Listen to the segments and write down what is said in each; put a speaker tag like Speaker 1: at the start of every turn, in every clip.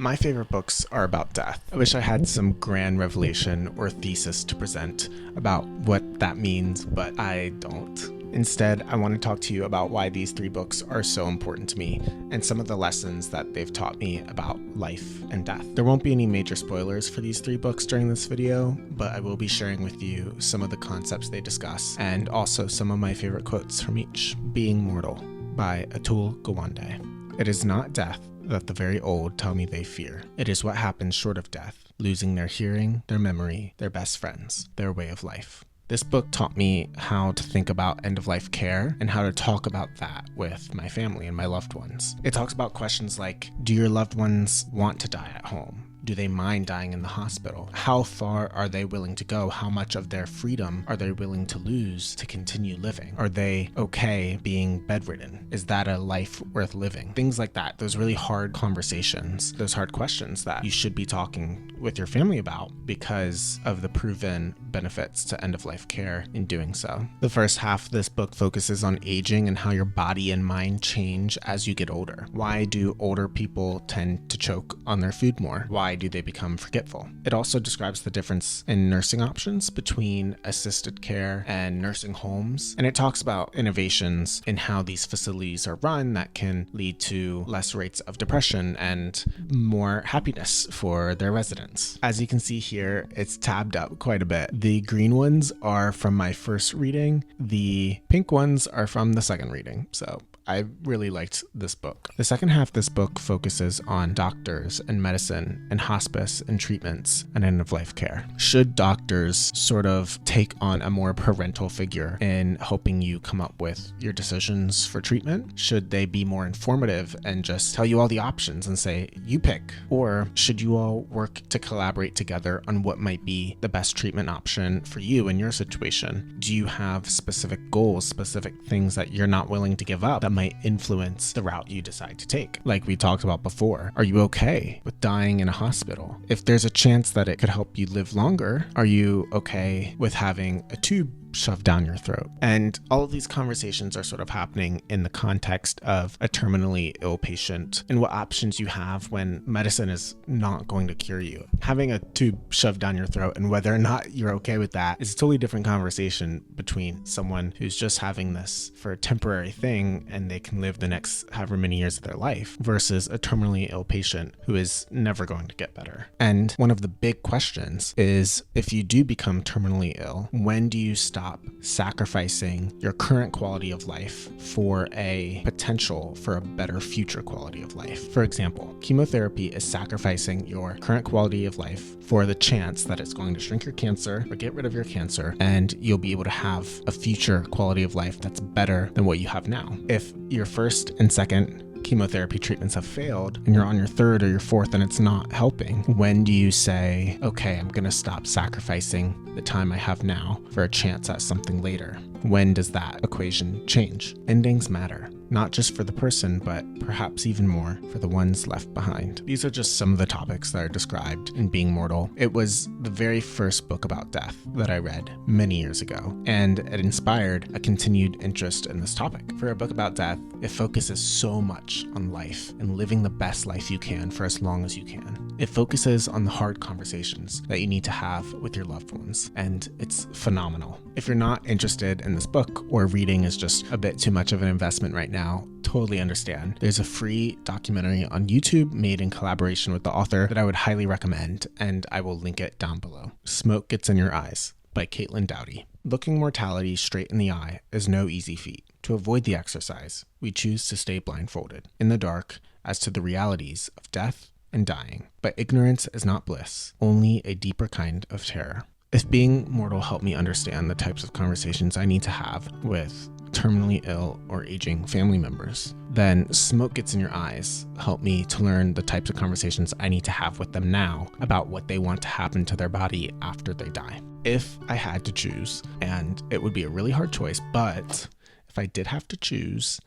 Speaker 1: My favorite books are about death. I wish I had some grand revelation or thesis to present about what that means, but I don't. Instead, I want to talk to you about why these three books are so important to me and some of the lessons that they've taught me about life and death. There won't be any major spoilers for these three books during this video, but I will be sharing with you some of the concepts they discuss and also some of my favorite quotes from each. Being Mortal by Atul Gawande. It is not death that the very old tell me they fear. It is what happens short of death, losing their hearing, their memory, their best friends, their way of life. This book taught me how to think about end-of-life care and how to talk about that with my family and my loved ones. It talks about questions like, do your loved ones want to die at home? Do they mind dying in the hospital? How far are they willing to go? How much of their freedom are they willing to lose to continue living? Are they okay being bedridden? Is that a life worth living? Things like that. Those really hard conversations, those hard questions that you should be talking with your family about because of the proven benefits to end-of-life care in doing so. The first half of this book focuses on aging and how your body and mind change as you get older. Why do older people tend to choke on their food more? Why do they become forgetful? It also describes the difference in nursing options between assisted care and nursing homes. And it talks about innovations in how these facilities are run that can lead to less rates of depression and more happiness for their residents. As you can see here, it's tabbed up quite a bit. The green ones are from my first reading. The pink ones are from the second reading. So I really liked this book. The second half of this book focuses on doctors and medicine and hospice and treatments and end-of-life care. Should doctors sort of take on a more parental figure in helping you come up with your decisions for treatment? Should they be more informative and just tell you all the options and say, you pick? Or should you all work to collaborate together on what might be the best treatment option for you in your situation? Do you have specific goals, specific things that you're not willing to give up that might influence the route you decide to take? Like we talked about before, are you okay with dying in a hospital? If there's a chance that it could help you live longer, are you okay with having a tube shoved down your throat? And all of these conversations are sort of happening in the context of a terminally ill patient and what options you have when medicine is not going to cure you. Having a tube shoved down your throat and whether or not you're okay with that is a totally different conversation between someone who's just having this for a temporary thing and they can live the next however many years of their life versus a terminally ill patient who is never going to get better. And one of the big questions is, if you do become terminally ill, when do you stop sacrificing your current quality of life for a potential for a better future quality of life? For example, chemotherapy is sacrificing your current quality of life for the chance that it's going to shrink your cancer or get rid of your cancer, and you'll be able to have a future quality of life that's better than what you have now. If your first and second chemotherapy treatments have failed and you're on your third or your fourth and it's not helping, when do you say, okay, I'm going to stop sacrificing the time I have now for a chance at something later? When does that equation change? Endings matter, not just for the person, but perhaps even more for the ones left behind. These are just some of the topics that are described in Being Mortal. It was the very first book about death that I read many years ago, and it inspired a continued interest in this topic. For a book about death, it focuses so much on life and living the best life you can for as long as you can. It focuses on the hard conversations that you need to have with your loved ones, and it's phenomenal. If you're not interested in this book, or reading is just a bit too much of an investment right now, totally understand. There's a free documentary on YouTube made in collaboration with the author that I would highly recommend, and I will link it down below. Smoke Gets in Your Eyes by Doughty. Looking mortality straight in the eye is no easy feat. To avoid the exercise, we choose to stay blindfolded, in the dark, as to the realities of death and dying. But ignorance is not bliss, only a deeper kind of terror. If Being Mortal helped me understand the types of conversations I need to have with terminally ill or aging family members, then Smoke Gets in Your Eyes helped me to learn the types of conversations I need to have with them now about what they want to happen to their body after they die. If I had to choose, and it would be a really hard choice, but if I did have to choose,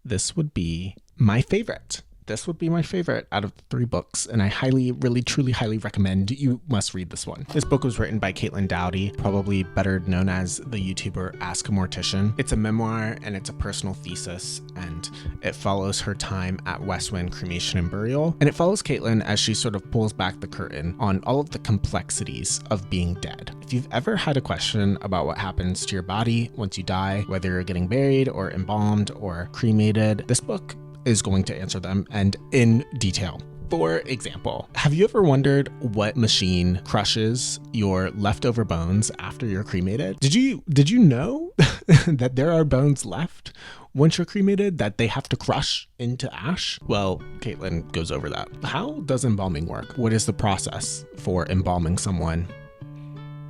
Speaker 1: this would be my favorite. this would be my favorite out of the 3 books, and I highly, really, truly highly recommend you must read this one. This book was written by Doughty, probably better known as the YouTuber Ask a Mortician. It's a memoir and it's a personal thesis, and it follows her time at Westwind Cremation and Burial, and it follows Caitlin as she sort of pulls back the curtain on all of the complexities of being dead. If you've ever had a question about what happens to your body once you die, whether you're getting buried or embalmed or cremated, this book is going to answer them, and in detail. For example, have you ever wondered what machine crushes your leftover bones after you're cremated? Did you know that there are bones left once you're cremated that they have to crush into ash? Well, Caitlin goes over that. How does embalming work? What is the process for embalming someone?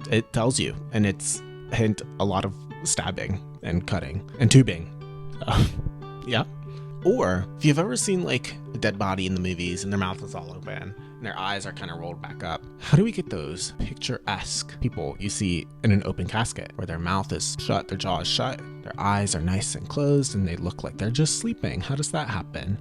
Speaker 1: It tells you, and it's a lot of stabbing and cutting and tubing. Yeah. Or if you've ever seen like a dead body in the movies and their mouth is all open and their eyes are kind of rolled back up, how do we get those picturesque people you see in an open casket where their mouth is shut, their jaw is shut, their eyes are nice and closed, and they look like they're just sleeping? How does that happen?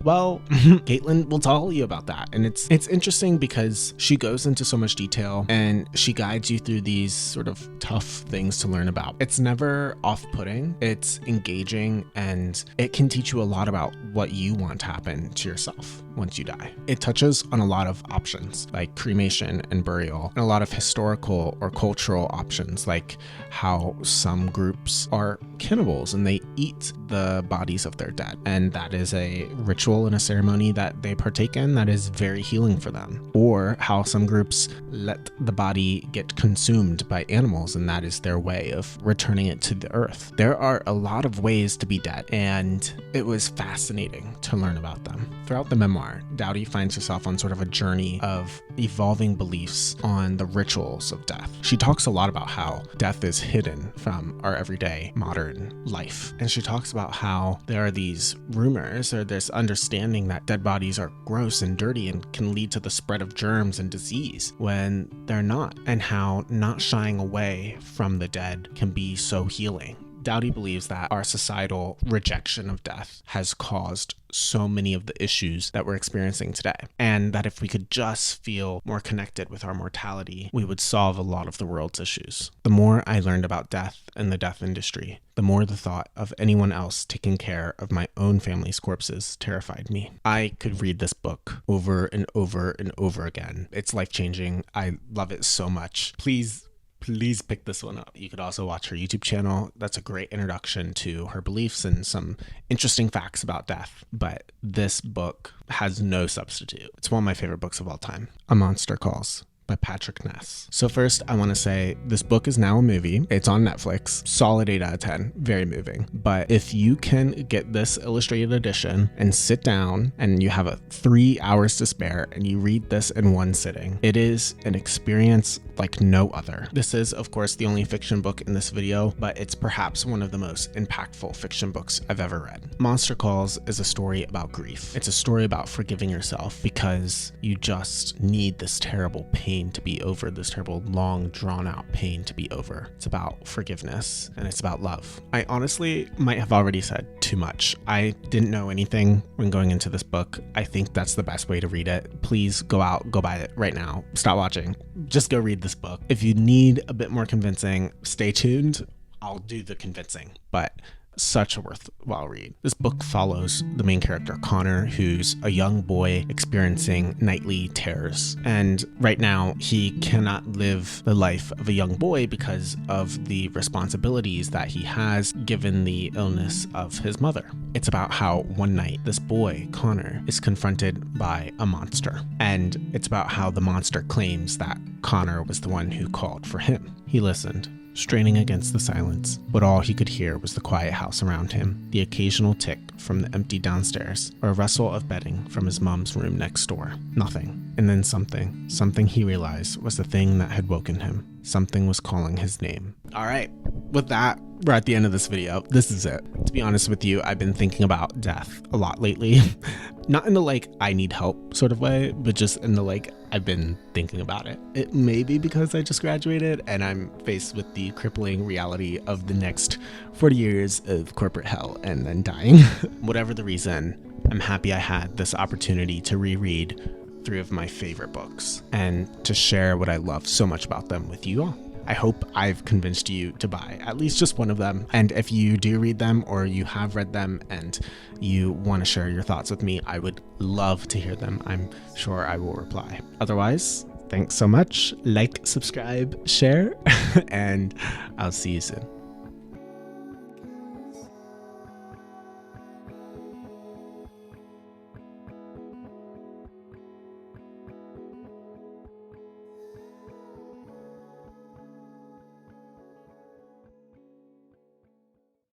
Speaker 1: Well, Caitlin will tell you about that, and it's interesting because she goes into so much detail and she guides you through these sort of tough things to learn about. It's never off-putting, it's engaging, and it can teach you a lot about what you want to happen to yourself once you die. It touches on a lot of options like cremation and burial, and a lot of historical or cultural options like how some groups are cannibals and they eat the bodies of their dead, and that is a ritual and a ceremony that they partake in that is very healing for them. Or how some groups let the body get consumed by animals, and that is their way of returning it to the earth. There are a lot of ways to be dead, and it was fascinating to learn about them. Throughout the memoir, Doughty finds herself on sort of a journey of evolving beliefs on the rituals of death. She talks a lot about how death is hidden from our everyday modern life, and she talks about how there are these rumors or this understanding that dead bodies are gross and dirty and can lead to the spread of germs and disease when they're not, and how not shying away from the dead can be so healing. Doughty believes that our societal rejection of death has caused so many of the issues that we're experiencing today, and that if we could just feel more connected with our mortality, we would solve a lot of the world's issues. The more I learned about death and the death industry, the more the thought of anyone else taking care of my own family's corpses terrified me. I could read this book over and over and over again. It's life-changing. I love it so much. Please pick this one up. You could also watch her YouTube channel. That's a great introduction to her beliefs and some interesting facts about death. But this book has no substitute. It's one of my favorite books of all time. A Monster Calls by Patrick Ness. So first, I want to say this book is now a movie. It's on Netflix. Solid 8 out of 10. Very moving. But if you can get this illustrated edition and sit down and you have 3 hours to spare and you read this in one sitting, it is an experience like no other. This is, of course, the only fiction book in this video, but it's perhaps one of the most impactful fiction books I've ever read. Monster Calls is a story about grief. It's a story about forgiving yourself because you just need this terrible pain to be over, this terrible long drawn out pain to be over. It's about forgiveness and it's about love. I honestly might have already said too much. I didn't know anything when going into this book. I think that's the best way to read it. Please go buy it right now. Stop watching. Just go read this book. If you need a bit more convincing, stay tuned. I'll do the convincing, but such a worthwhile read. This book follows the main character, Connor, who's a young boy experiencing nightly terrors. And right now, he cannot live the life of a young boy because of the responsibilities that he has given the illness of his mother. It's about how one night, this boy, Connor, is confronted by a monster. And it's about how the monster claims that Connor was the one who called for him. He listened, straining against the silence, but all he could hear was the quiet house around him, the occasional tick from the empty downstairs, or a rustle of bedding from his mom's room next door. Nothing. And then something he realized was the thing that had woken him. Something was calling his name. All right, with that, we're at the end of this video. This is it. To be honest with you, I've been thinking about death a lot lately. Not in the I need help sort of way, but just in the I've been thinking about it. It may be because I just graduated and I'm faced with the crippling reality of the next 40 years of corporate hell and then dying. Whatever the reason, I'm happy I had this opportunity to reread 3 of my favorite books and to share what I love so much about them with you all. I hope I've convinced you to buy at least just one of them. And if you do read them or you have read them and you want to share your thoughts with me, I would love to hear them. I'm sure I will reply. Otherwise, thanks so much. Like, subscribe, share, and I'll see you soon.